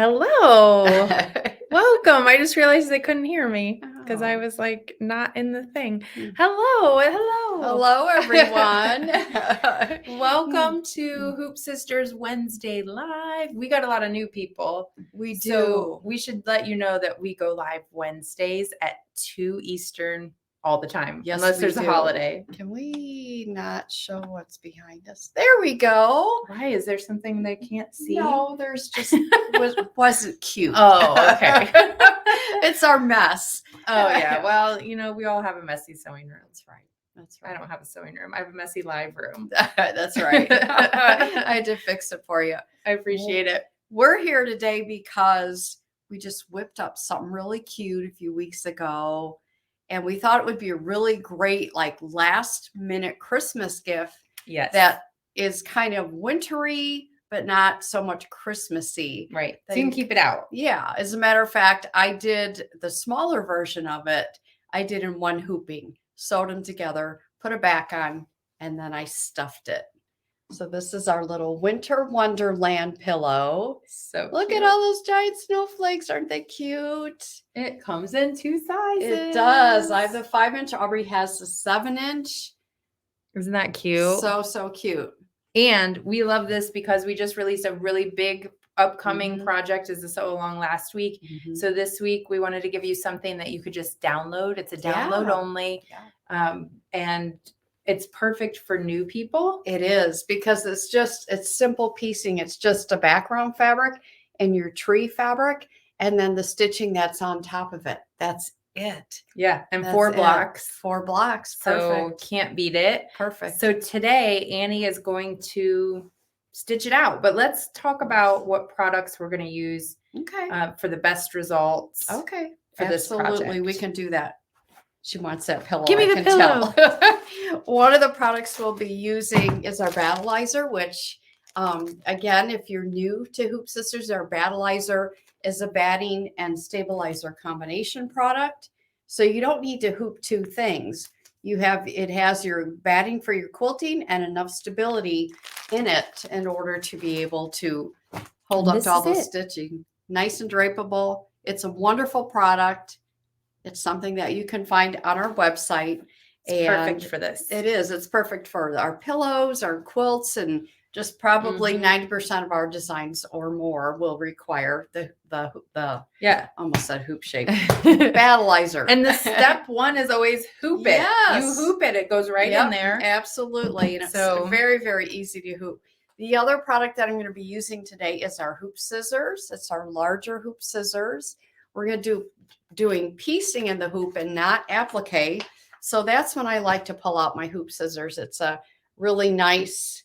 Hello. Welcome. I just realized they couldn't hear me because I Oh. was like not in the thing. Hello. Hello, everyone. Welcome to Hoop Sisters Wednesday Live. We got a lot of new people. We do. So we should let you know that we go live Wednesdays at 2 Eastern all the time, Yes, unless we there's a do. holiday. Can we not show what's behind us? There we go. Why? Is there something they can't see? No, there's just wasn't cute. Oh, okay. It's our mess. Oh, yeah. Well, we all have a messy sewing room. That's right. I don't have a sewing room. I have a messy live room. That's right. I had to fix it for you. I appreciate it. We're here today because we just whipped up something really cute a few weeks ago. And we thought it would be a really great, last minute Christmas gift. Yes. That is kind of wintry, but not so much Christmassy. Right. So you can keep it out. Yeah. As a matter of fact, I did the smaller version of it. I did in one hooping, sewed them together, put it back on, and then I stuffed it. So this is our little winter Wonderland pillow. So look cute. at all those giant snowflakes. Aren't they cute? It comes in 2 sizes. It does. I have the 5-inch. Aubrey has the 7-inch. Isn't that cute? So cute. And we love this because we just released a really big upcoming project as a sew along last week. So this week we wanted to give you something that you could just download. It's a download only. Yeah. And it's perfect for new people. It is, because it's simple piecing. It's just a background fabric and your tree fabric, and then the stitching that's on top of it. That's it. Yeah. And That's 4 blocks. 4 blocks. So Perfect. can't beat it. Perfect. So today Annie is going to stitch it out, but let's talk about what products we're going to use for the best results. Okay. For this project. Absolutely. We can do that. She wants that pillow. Give me the pillow. One of the products we'll be using is our battleizer, which, again, if you're new to Hoop Sisters, our battleizer is a batting and stabilizer combination product. So you don't need to hoop 2 things. It has your batting for your quilting and enough stability in it in order to be able to hold up to all the stitching. Nice and drapable. It's a wonderful product. It's something that you can find on our website. It's perfect for this. It is. It's perfect for our pillows, our quilts, and just probably 90% of our designs or more will require the almost said hoop shape battleizer. And the step 1 is always hoop it. Yes. You hoop it. It goes right in there. Absolutely. And it's very, very easy to hoop. The other product that I'm going to be using today is our hoop scissors. It's our larger hoop scissors. We're going to doing piecing in the hoop and not applique. So that's when I like to pull out my hoop scissors. It's a really nice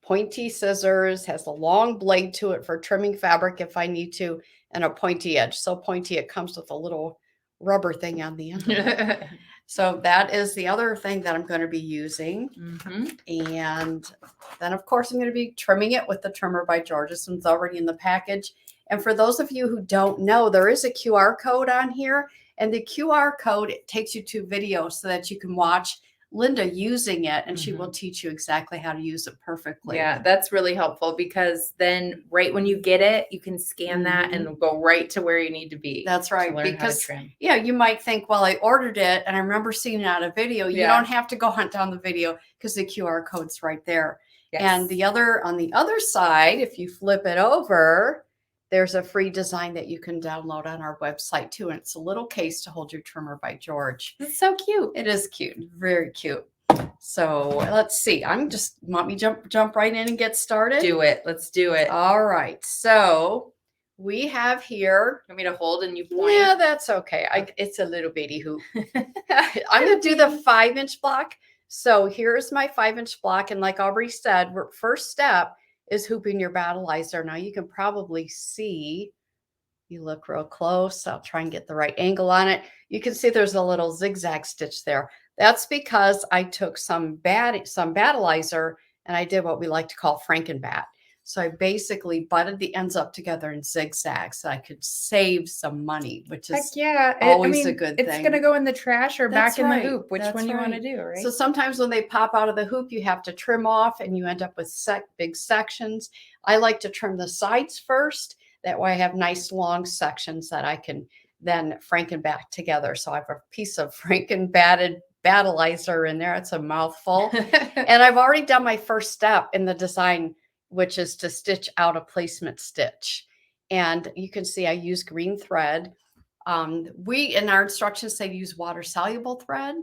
pointy scissors, has a long blade to it for trimming fabric if I need to, and a pointy edge. So pointy, it comes with a little rubber thing on the end. So that is the other thing that I'm going to be using. And then, of course, I'm going to be trimming it with the trimmer by George. This one's already in the package. And for those of you who don't know, there is a QR code on here. And the QR code takes you to videos so that you can watch Linda using it, and she will teach you exactly how to use it perfectly. Yeah, that's really helpful, because then right when you get it, you can scan that and go right to where you need to be. That's right. Because you might think, well, I ordered it and I remember seeing it on a video. You don't have to go hunt down the video because the QR code's right there. Yes. And on the other side, if you flip it over, there's a free design that you can download on our website too. And it's a little case to hold your trimmer by George. It's so cute. It is cute. Very cute. So let's see. Want me jump right in and get started? Do it. Let's do it. All right. So we have here. You want me to hold and you point? Yeah, that's okay. It's a little bitty hoop. I'm going to do the 5-inch block. So here's my 5-inch block. And like Aubrey said, first step is hooping your battleizer. Now you can probably see, you look real close. I'll try and get the right angle on it. You can see there's a little zigzag stitch there. That's because I took some battleizer and I did what we like to call Frankenbat. So I basically butted the ends up together in zigzags so I could save some money, which is always a good thing. It's going to go in the trash or back in the hoop, which one you want to do, right? So sometimes when they pop out of the hoop, you have to trim off and you end up with big sections. I like to trim the sides first. That way I have nice long sections that I can then franken back together. So I have a piece of franken battleizer in there. It's a mouthful. And I've already done my first step in the design, which is to stitch out a placement stitch. And you can see I use green thread. We, in our instructions, say to use water soluble thread.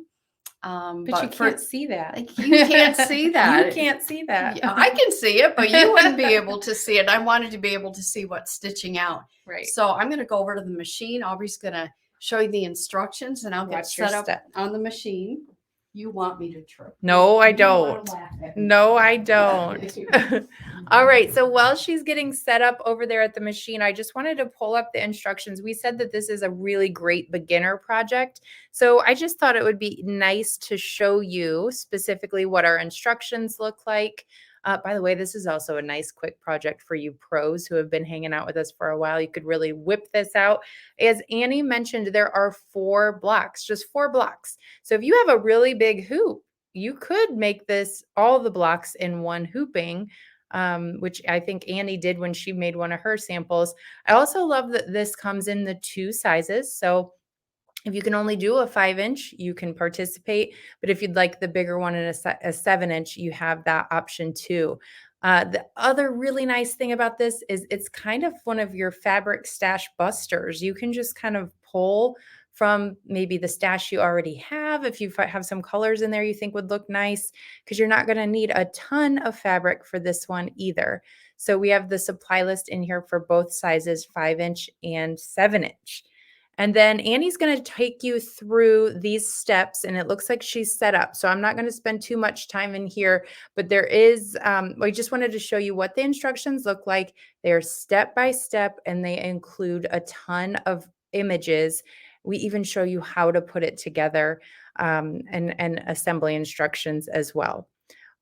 But you can't see that. You can't see that. You can't see that. I can see it, but you wouldn't be able to see it. I wanted to be able to see what's stitching out. Right. So I'm going to go over to the machine. Aubrey's going to show you the instructions, and I'll get set up on the machine. You want me to trip? No, I don't. No, I don't. All right. So while she's getting set up over there at the machine, I just wanted to pull up the instructions. We said that this is a really great beginner project. So I just thought it would be nice to show you specifically what our instructions look like. By the way, this is also a nice quick project for you pros who have been hanging out with us for a while. You could really whip this out. As Annie mentioned, there are 4 blocks, just 4 blocks. So if you have a really big hoop, you could make this all the blocks in one hooping, which I think Annie did when she made one of her samples. I also love that this comes in the 2 sizes. So if you can only do a 5-inch, you can participate. But if you'd like the bigger one and a 7-inch, you have that option too. The other really nice thing about this is it's kind of one of your fabric stash busters. You can just kind of pull from maybe the stash you already have. If you have some colors in there you think would look nice, because you're not going to need a ton of fabric for this one either. So we have the supply list in here for both sizes, 5-inch and 7-inch. And then Annie's going to take you through these steps, and it looks like she's set up. So I'm not going to spend too much time in here, but there is, I just wanted to show you what the instructions look like. They're step by step, and they include a ton of images. We even show you how to put it together, and assembly instructions as well.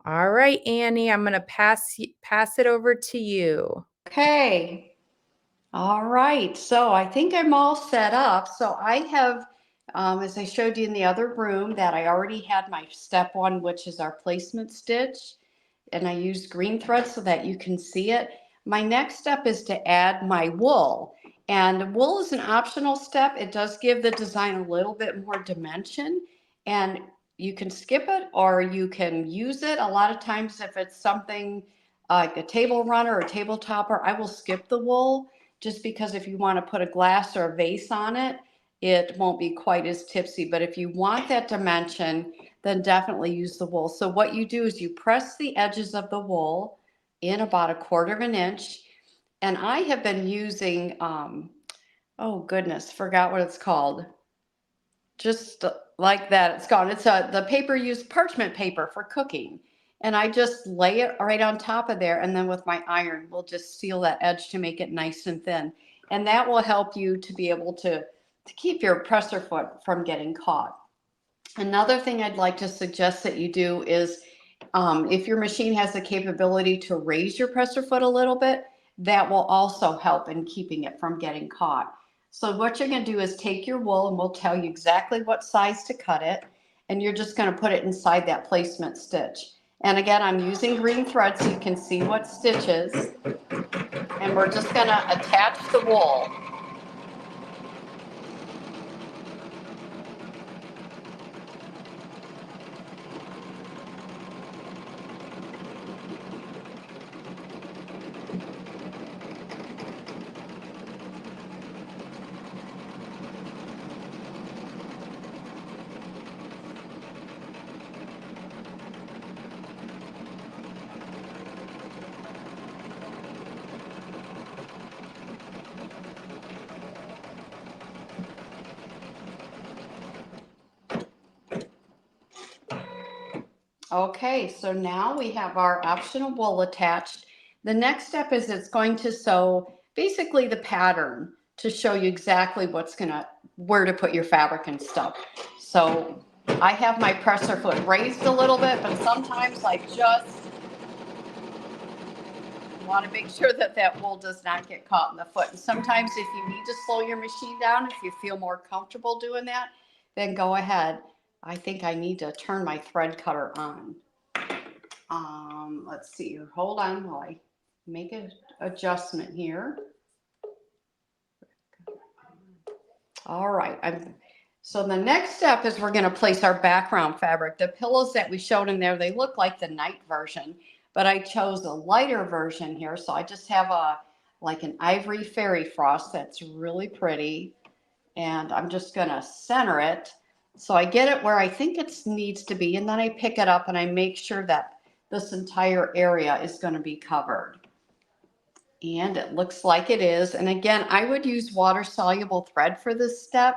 All right, Annie, I'm going to pass it over to you. Okay. All right, so I think I'm all set up. So I have, as I showed you in the other room, that I already had my step 1, which is our placement stitch. And I used green thread so that you can see it. My next step is to add my wool. And wool is an optional step. It does give the design a little bit more dimension. And you can skip it or you can use it. A lot of times if it's something like a table runner or table topper, I will skip the wool, just because if you want to put a glass or a vase on it, it won't be quite as tipsy. But if you want that dimension, then definitely use the wool. So what you do is you press the edges of the wool in about 1/4 inch. And I have been using, oh goodness, forgot what it's called. Just like that, it's called. It's the paper used, parchment paper for cooking. And I just lay it right on top of there, and then with my iron, we'll just seal that edge to make it nice and thin. And that will help you to be able to keep your presser foot from getting caught. Another thing I'd like to suggest that you do is, if your machine has the capability to raise your presser foot a little bit, that will also help in keeping it from getting caught. So what you're going to do is take your wool, and we'll tell you exactly what size to cut it, and you're just going to put it inside that placement stitch. And again, I'm using green thread so you can see what stitches. And we're just going to attach the wool. Okay, so now we have our optional wool attached. The next step is it's going to sew basically the pattern to show you exactly where to put your fabric and stuff. So I have my presser foot raised a little bit, but sometimes I just want to make sure that that wool does not get caught in the foot. And sometimes if you need to slow your machine down, if you feel more comfortable doing that, then go ahead. I think I need to turn my thread cutter on. Let's see, hold on while I make an adjustment here. All right. So the next step is we're going to place our background fabric. The pillows that we showed in there, they look like the night version, but I chose a lighter version here. So I just have like an ivory fairy frost that's really pretty. And I'm just going to center it. So I get it where I think it needs to be. And then I pick it up and I make sure that this entire area is going to be covered. And it looks like it is. And again, I would use water soluble thread for this step.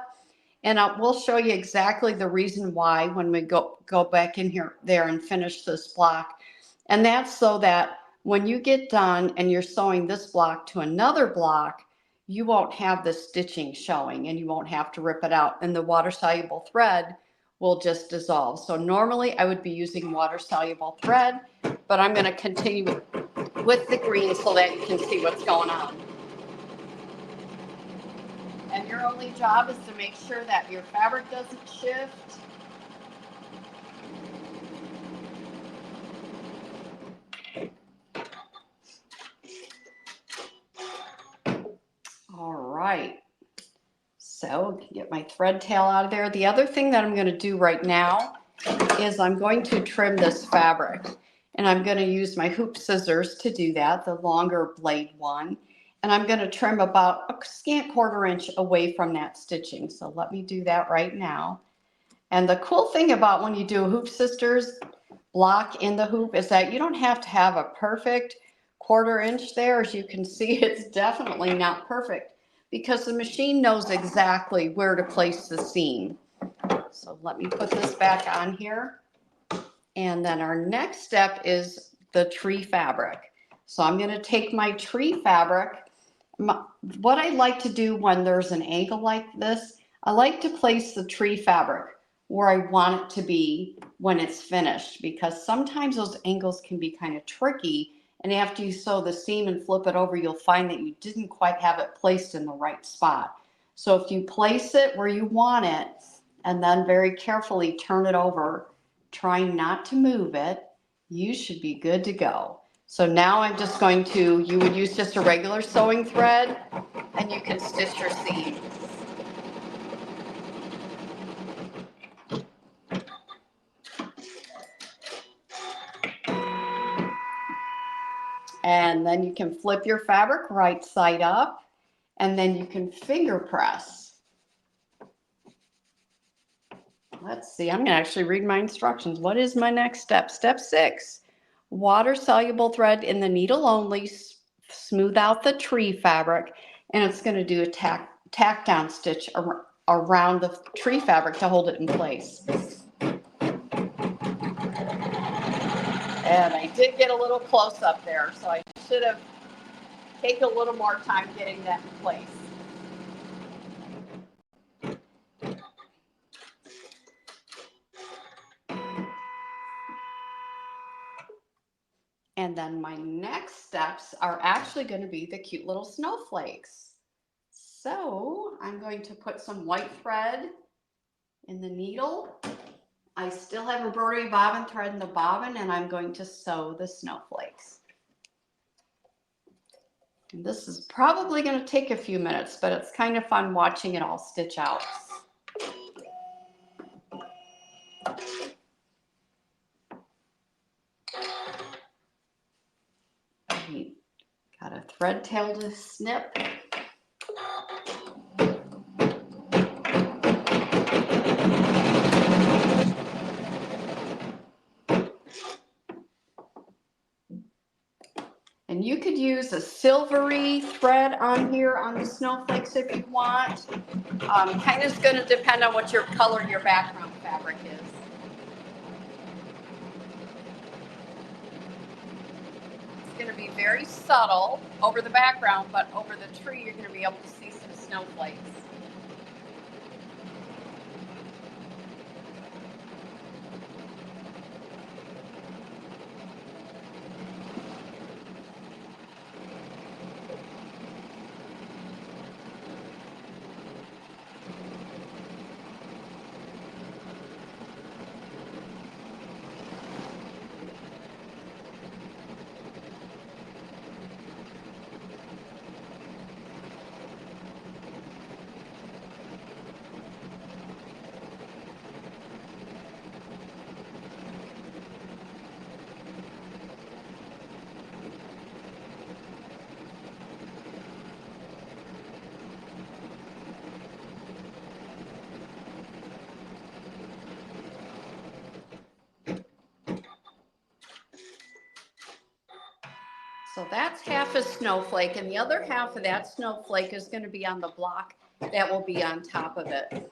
And we'll show you exactly the reason why when we go back in there and finish this block. And that's so that when you get done and you're sewing this block to another block, you won't have the stitching showing and you won't have to rip it out. And the water soluble thread will just dissolve. So normally I would be using water soluble thread, but I'm going to continue with the green so that you can see what's going on. And your only job is to make sure that your fabric doesn't shift. All right. So get my thread tail out of there. The other thing that I'm going to do right now is I'm going to trim this fabric. And I'm going to use my hoop scissors to do that, the longer blade one. And I'm going to trim about a scant 1/4 inch away from that stitching. So let me do that right now. And the cool thing about when you do a hoop scissors block in the hoop is that you don't have to have a perfect 1/4 inch there. As you can see, it's definitely not perfect because the machine knows exactly where to place the seam. So let me put this back on here. And then our next step is the tree fabric. So I'm going to take my tree fabric. What I like to do when there's an angle like this, I like to place the tree fabric where I want it to be when it's finished, because sometimes those angles can be kind of tricky, and after you sew the seam and flip it over, you'll find that you didn't quite have it placed in the right spot. So if you place it where you want it and then very carefully turn it over, trying not to move it, you should be good to go. So now I'm just going to, you would use just a regular sewing thread and you can stitch your seam. And then you can flip your fabric right side up, and then you can finger press. Let's see, I'm going to actually read my instructions. What is my next step? Step 6, water soluble thread in the needle only, smooth out the tree fabric, and it's going to do a tack down stitch around the tree fabric to hold it in place. And I did get a little close up there, so I should have taken a little more time getting that in place. And then my next steps are actually going to be the cute little snowflakes. So I'm going to put some white thread in the needle. I still have embroidery bobbin thread in the bobbin, and I'm going to sew the snowflakes. And this is probably going to take a few minutes, but it's kind of fun watching it all stitch out. Got a thread tail to snip. And you could use a silvery thread on here on the snowflakes if you want. Kind of going to depend on what your color your background fabric is. It's going to be very subtle over the background, but over the tree you're going to be able to see some snowflakes. So that's half a snowflake, and the other half of that snowflake is going to be on the block that will be on top of it.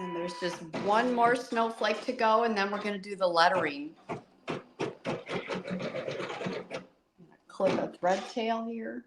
And there's just one more snowflake to go, and then we're going to do the lettering. Clip a thread tail here.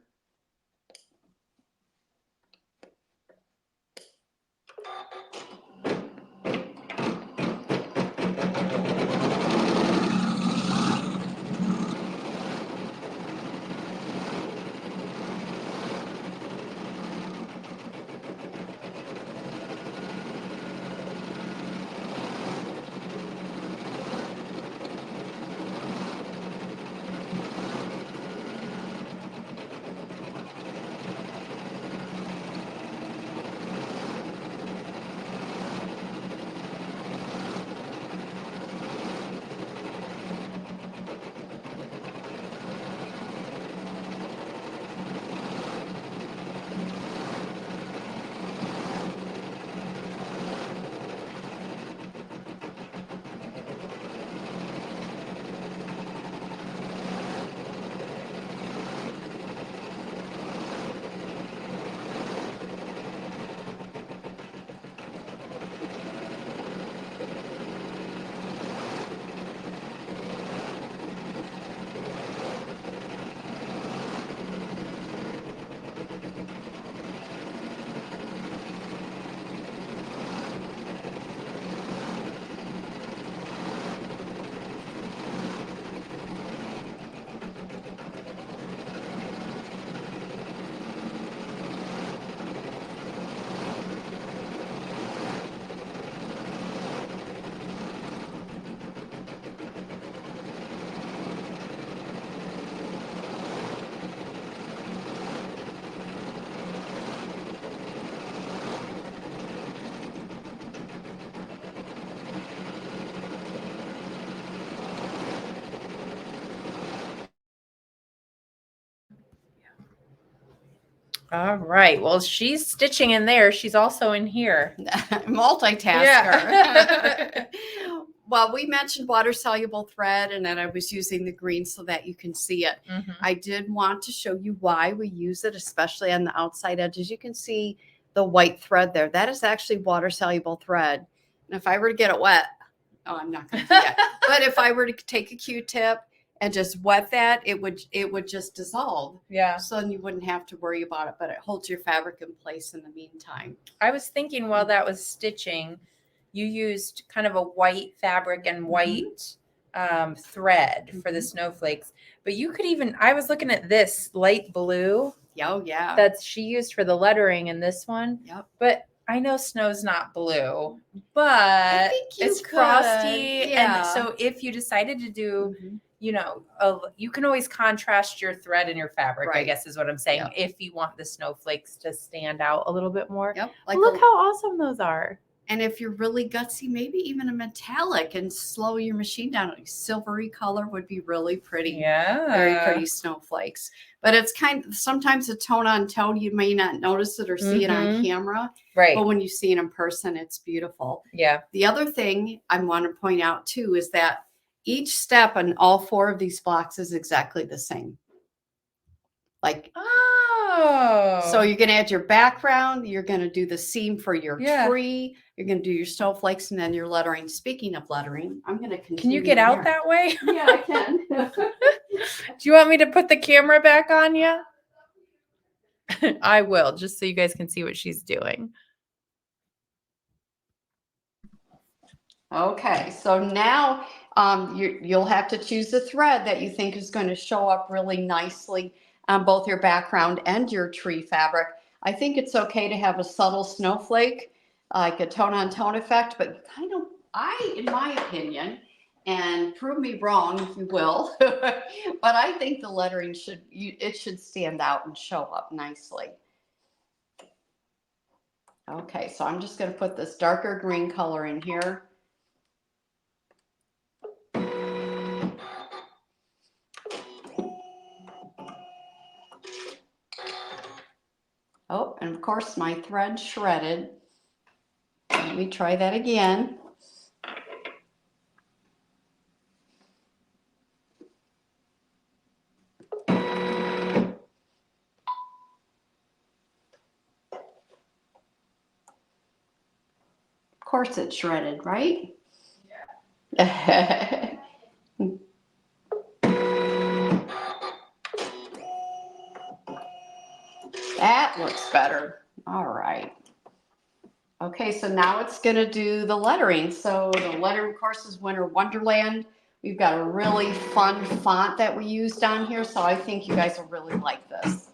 All right. Well, she's stitching in there. She's also in here. Multitasker. Yeah. Well, we mentioned water soluble thread, and then I was using the green so that you can see it. Mhm. I did want to show you why we use it, especially on the outside edges. You can see the white thread there. That is actually water soluble thread. And if I were to get it wet, I'm not going to do that. But if I were to take a Q-tip and just wet that, it would just dissolve. Yeah. So then you wouldn't have to worry about it, but it holds your fabric in place in the meantime. I was thinking while that was stitching, you used kind of a white fabric and white thread for the snowflakes. But you could even, I was looking at this light blue. Oh, yeah. That she used for the lettering in this one. Yep. But I know snow's not blue, but it's frosty. Yeah. And so if you decided to do, you know, you can always contrast your thread and your fabric, I guess is what I'm saying, if you want the snowflakes to stand out a little bit more. Yep. Like look how awesome those are. And if you're really gutsy, maybe even a metallic and slow your machine down. A silvery color would be really pretty. Yeah. Very pretty snowflakes. But it's kind of sometimes a tone on tone. You may not notice it or see it on camera. Right. But when you see it in person, it's beautiful. Yeah. The other thing I want to point out too is that each step on all 4 of these blocks is exactly the same. Like, so you're going to add your background, you're going to do the seam for your tree, you're going to do your snowflakes, and then your lettering. Speaking of lettering, I'm going to continue. Can you get out that way? Yeah, I can. Do you want me to put the camera back on you? I will, just so you guys can see what she's doing. Okay, so now you'll have to choose a thread that you think is going to show up really nicely on both your background and your tree fabric. I think it's okay to have a subtle snowflake, like a tone-on-tone effect, but kind of, in my opinion, and prove me wrong if you will, but I think the lettering should stand out and show up nicely. Okay, so I'm just going to put this darker green color in here. Oh, and of course my thread shredded. Let me try that again. Of course it's shredded, right? Yeah. That looks better. All right. Okay, so now it's going to do the lettering. So the lettering, of course, is Winter Wonderland. We've got a really fun font that we used on here, so I think you guys will really like this.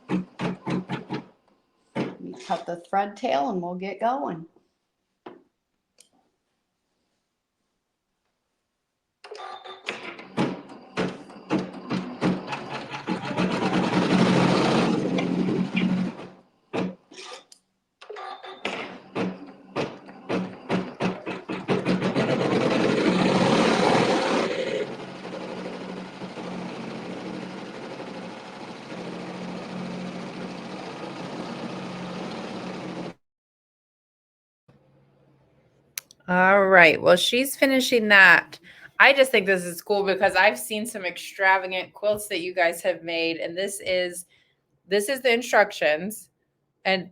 Let me cut the thread tail and we'll get going. All right. Well, she's finishing that. I just think this is cool because I've seen some extravagant quilts that you guys have made, and this is the instructions, and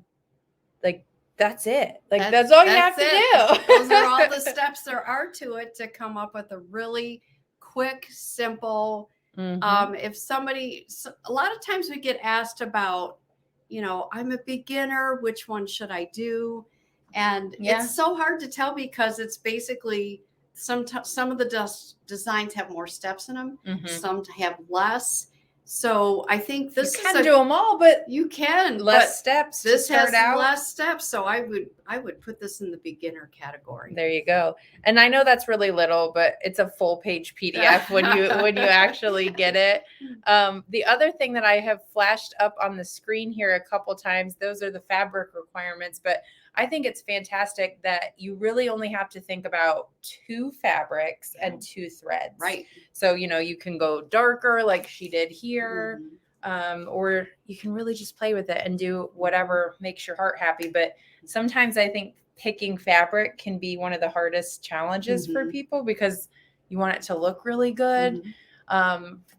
like that's it. Like that's all you have to do. Those are all the steps there are to it to come up with a really quick, simple. If somebody, a lot of times we get asked about, I'm a beginner, which one should I do? And it's so hard to tell because it's basically some of the designs have more steps in them, some have less. So I think this you can do them all, but you can less steps. This has less steps, so I would put this in the beginner category. There you go. And I know that's really little, but it's a full page PDF when you actually get it. The other thing that I have flashed up on the screen here a couple times, those are the fabric requirements, but I think it's fantastic that you really only have to think about 2 fabrics and 2 threads. Right. So, you can go darker like she did here, or you can really just play with it and do whatever makes your heart happy. But sometimes I think picking fabric can be one of the hardest challenges for people because you want it to look really good.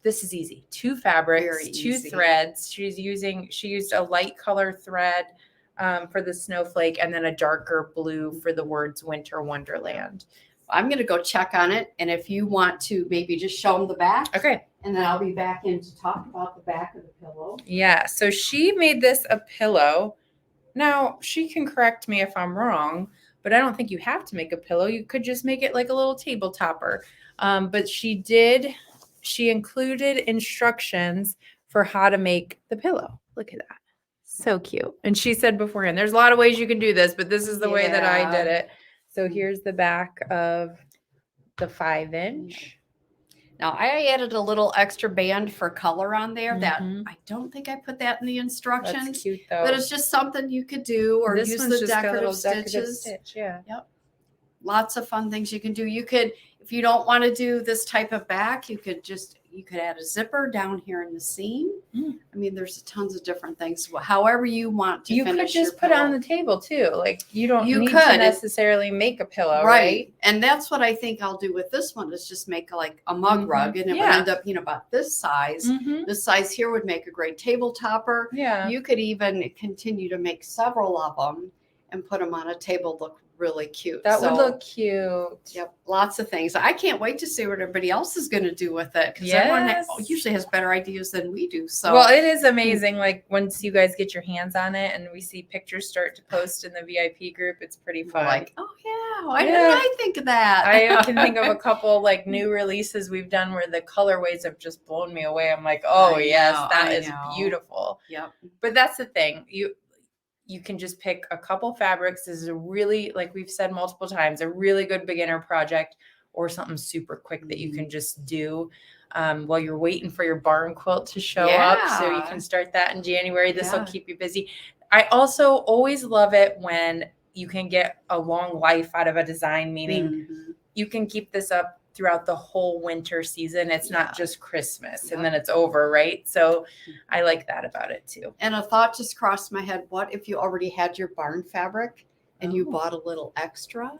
This is easy. 2 fabrics, 2 threads. She used a light color thread for the snowflake, and then a darker blue for the words Winter Wonderland. I'm going to go check on it. And if you want to maybe just show them the back. Okay. And then I'll be back in to talk about the back of the pillow. Yeah. So she made this a pillow. Now she can correct me if I'm wrong, but I don't think you have to make a pillow. You could just make it like a little table topper. But she included instructions for how to make the pillow. Look at that. So cute. And she said beforehand, there's a lot of ways you can do this, but this is the way that I did it. So here's the back of the 5-inch. Now I added a little extra band for color on there that I don't think I put that in the instructions. That's cute though. But it's just something you could do, or this use one's the just decorative stitches. Yep. Lots of fun things you can do. You could, if you don't want to do this type of back, you could add a zipper down here in the seam. I mean, there's tons of different things. However you want to finish. You could just put it on the table too. Like you don't need to necessarily make a pillow, right? And that's what I think I'll do with this one is just make like a mug rug, and it would end up, about this size. This size here would make a great table topper. Yeah. You could even continue to make several of them and put them on a table look really cute. That would look cute. Yep, lots of things. I can't wait to see what everybody else is going to do with it because everyone usually has better ideas than we do. So, well, it is amazing. Like once you guys get your hands on it and we see pictures start to post in the VIP group, it's pretty fun. Like, oh yeah, why didn't I think of that? I can think of a couple like new releases we've done where the colorways have just blown me away. I'm like, oh yes, that is beautiful. Yep. But that's the thing. You can just pick a couple fabrics. This is a really, like we've said multiple times, a really good beginner project or something super quick that you can just do while you're waiting for your barn quilt to show up. So you can start that in January. This will keep you busy. I also always love it when you can get a long life out of a design, meaning you can keep this up throughout the whole winter season. It's not just Christmas and then it's over, right? So I like that about it too. And a thought just crossed my head. What if you already had your barn fabric and you bought a little extra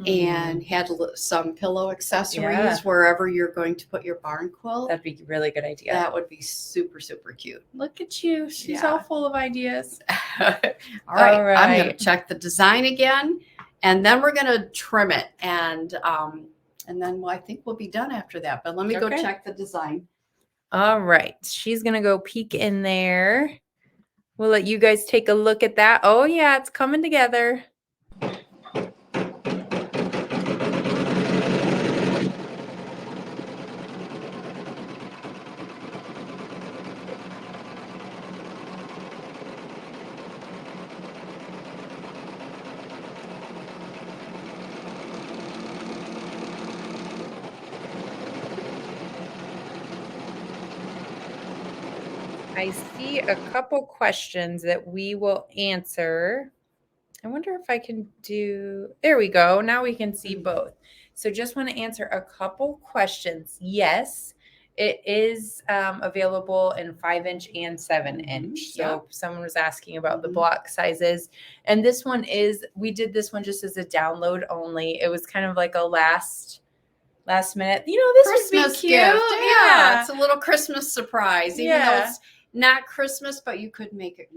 and had some pillow accessories wherever you're going to put your barn quilt? That'd be a really good idea. That would be super, super cute. Look at you. She's all full of ideas. All right. I'm going to check the design again and then we're going to trim it. And then I think we'll be done after that. But let me go check the design. All right. She's going to go peek in there. We'll let you guys take a look at that. Oh, yeah, it's coming together. I see a couple questions that we will answer. I wonder if I can do, there we go. Now we can see both. So just want to answer a couple questions. Yes, it is available in 5-inch and 7-inch. So someone was asking about the block sizes. And this one we did this one just as a download only. It was kind of like a last minute, this Christmas would be cute. Gift. Yeah, it's a little Christmas surprise. Even though it's not Christmas, but you could make it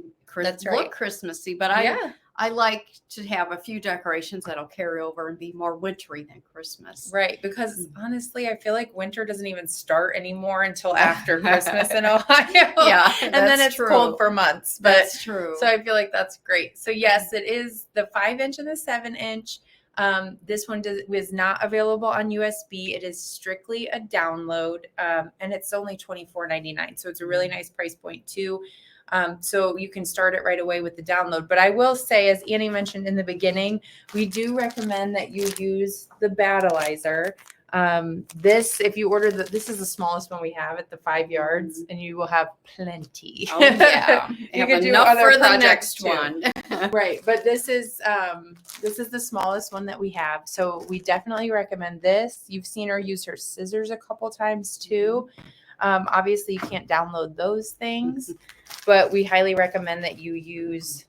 look Christmassy. But I like to have a few decorations that'll carry over and be more wintry than Christmas. Right, because honestly, I feel like winter doesn't even start anymore until after Christmas in Ohio. Yeah, and then it's cold for months. But, that's true. So I feel like that's great. So yes, it is the 5-inch and the 7-inch. This one was not available on USB. It is strictly a download, and it's only $24.99. So it's a really nice price point too. So you can start it right away with the download. But I will say, as Annie mentioned in the beginning, we do recommend that you use the battleizer. If you order this is the smallest one we have at the 5 yards, and you will have plenty. Oh yeah, you can do other for the next one. Right, but this is the smallest one that we have, so we definitely recommend this. You've seen her use her scissors a couple times too. Obviously you can't download those things, but we highly recommend that you use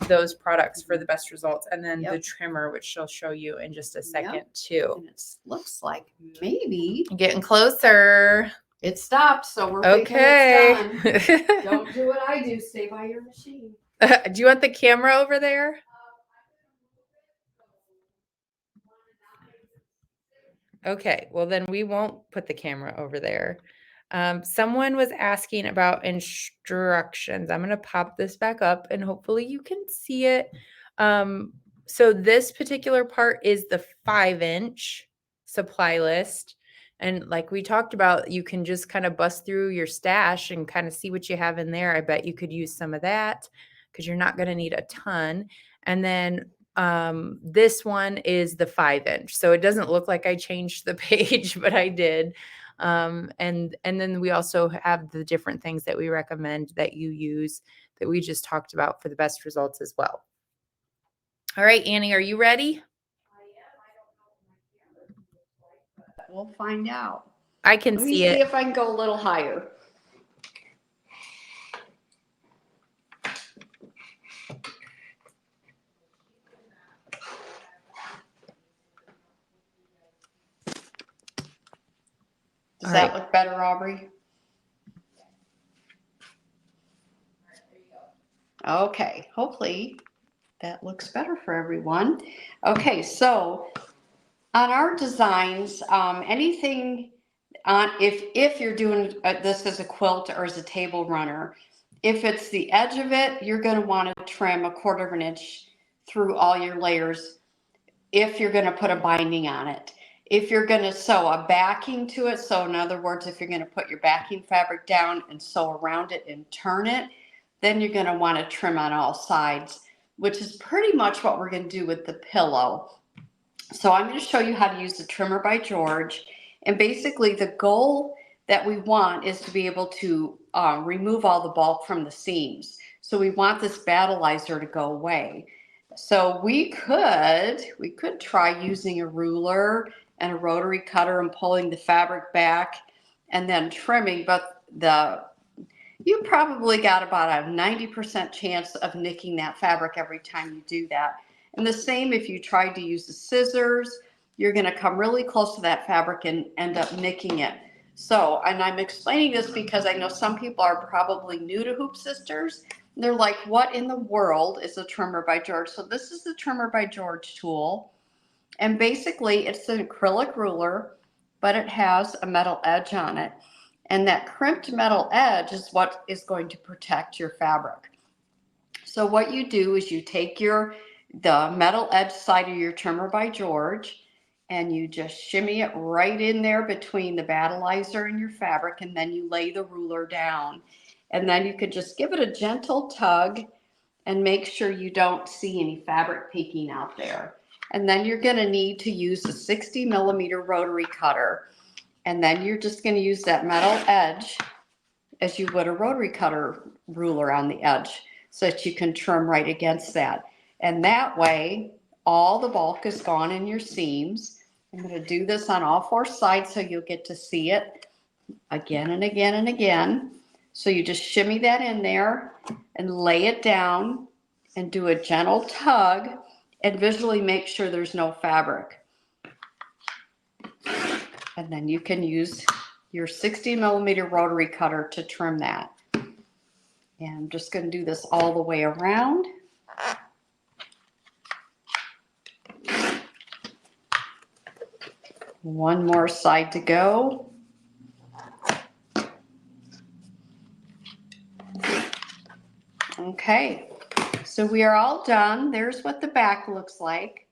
those products for the best results. And then the trimmer, which she'll show you in just a second too. And it looks like maybe getting closer. It stopped, so we're okay. It's done. Don't do what I do. Stay by your machine. Do you want the camera over there? Okay, well then we won't put the camera over there. Someone was asking about instructions. I'm going to pop this back up and hopefully you can see it. So this particular part is the 5-inch supply list. And like we talked about, you can just kind of bust through your stash and kind of see what you have in there. I bet you could use some of that because you're not going to need a ton. And then this one is the 5-inch. So it doesn't look like I changed the page, but I did. And then we also have the different things that we recommend that you use that we just talked about for the best results as well. All right, Annie, are you ready? I am. I don't know what my camera looks like, but we'll find out. I can see it. Let me see if I can go a little higher. Does that look better, Aubrey? Okay, hopefully that looks better for everyone. Okay, so on our designs, anything on, if you're doing this as a quilt or as a table runner, if it's the edge of it, you're going to want to trim 1/4 of an inch through all your layers if you're going to put a binding on it. If you're going to sew a backing to it, so in other words, if you're going to put your backing fabric down and sew around it and turn it, then you're going to want to trim on all sides, which is pretty much what we're going to do with the pillow. So I'm going to show you how to use the trimmer by George. And basically the goal that we want is to be able to remove all the bulk from the seams. So we want this battleizer to go away. So we could try using a ruler and a rotary cutter and pulling the fabric back and then trimming, but you probably got about a 90% chance of nicking that fabric every time you do that. And the same if you tried to use the scissors, you're going to come really close to that fabric and end up nicking it. So, and I'm explaining this because I know some people are probably new to Hoop Sisters. They're like, what in the world is a trimmer by George? So this is the trimmer by George tool. And basically it's an acrylic ruler, but it has a metal edge on it. And that crimped metal edge is what is going to protect your fabric. So what you do is you take the metal edge side of your trimmer by George and you just shimmy it right in there between the battleizer and your fabric, and then you lay the ruler down. And then you could just give it a gentle tug and make sure you don't see any fabric peeking out there. And then you're going to need to use a 60mm rotary cutter. And then you're just going to use that metal edge as you would a rotary cutter ruler on the edge so that you can trim right against that. And that way, all the bulk is gone in your seams. I'm going to do this on all 4 sides so you'll get to see it again and again and again. So you just shimmy that in there and lay it down and do a gentle tug and visually make sure there's no fabric. And then you can use your 60mm rotary cutter to trim that. And I'm just going to do this all the way around. One more side to go. Okay, so we are all done. There's what the back looks like.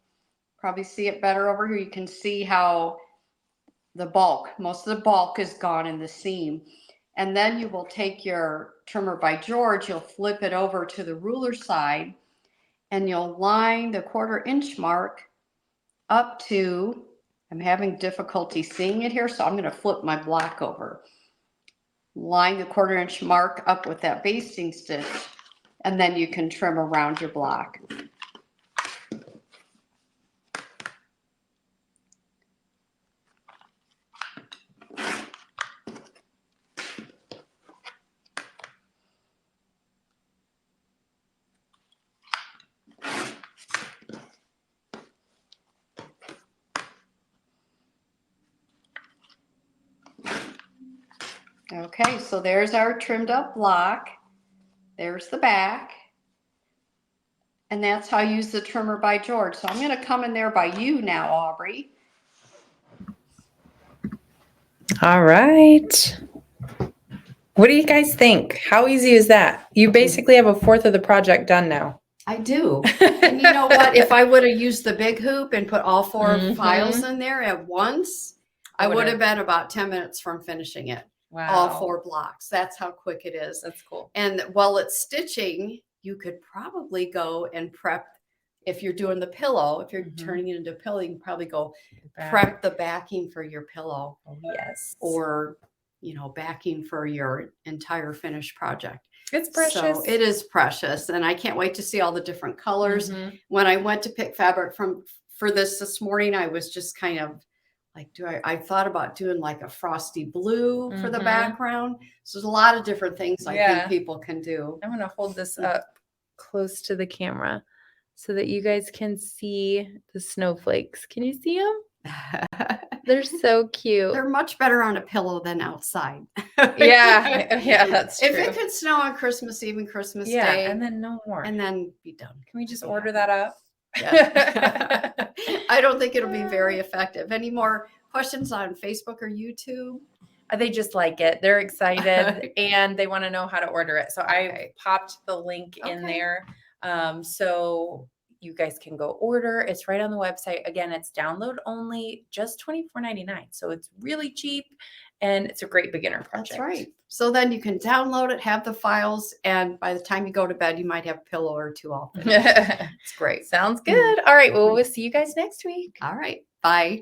Probably see it better over here. You can see how most of the bulk is gone in the seam. And then you will take your trimmer by George, you'll flip it over to the ruler side, and you'll line the 1/4 inch mark up to, I'm having difficulty seeing it here, so I'm going to flip my block over. Line the 1/4 inch mark up with that basting stitch, and then you can trim around your block. Okay, so there's our trimmed up block. There's the back. And that's how you use the trimmer by George. So I'm going to come in there by you now, Aubrey. All right. What do you guys think? How easy is that? You basically have 1/4 of the project done now. I do. And you know what? If I would have used the big hoop and put all 4 files in there at once, I would have been about 10 minutes from finishing it. Wow. All 4 blocks. That's how quick it is. That's cool. And while it's stitching, you could probably go and prep, if you're doing the pillow, if you're turning it into a pillow, you can probably go prep the backing for your pillow. Oh, yes. Or, backing for your entire finished project. It's precious. So it is precious. And I can't wait to see all the different colors. When I went to pick fabric for this morning, I was just kind of like, I thought about doing like a frosty blue for the background. So there's a lot of different things I think people can do. I'm going to hold this up close to the camera so that you guys can see the snowflakes. Can you see them? They're so cute. They're much better on a pillow than outside. Yeah, that's true. If it could snow on Christmas Eve and Christmas Yeah, Day, and then no more. and then be done. Can we just order that up? Yeah. I don't think it'll be very effective. Any more questions on Facebook or YouTube? They just like it. They're excited and they want to know how to order it. So I popped the link in there. So you guys can go order. It's right on the website. Again, it's download only, just $24.99. So it's really cheap and it's a great beginner project. That's right. So then you can download it, have the files, and by the time you go to bed, you might have a pillow or two all finished. It's great. Sounds good. All right. Well, we'll see you guys next week. All right. Bye.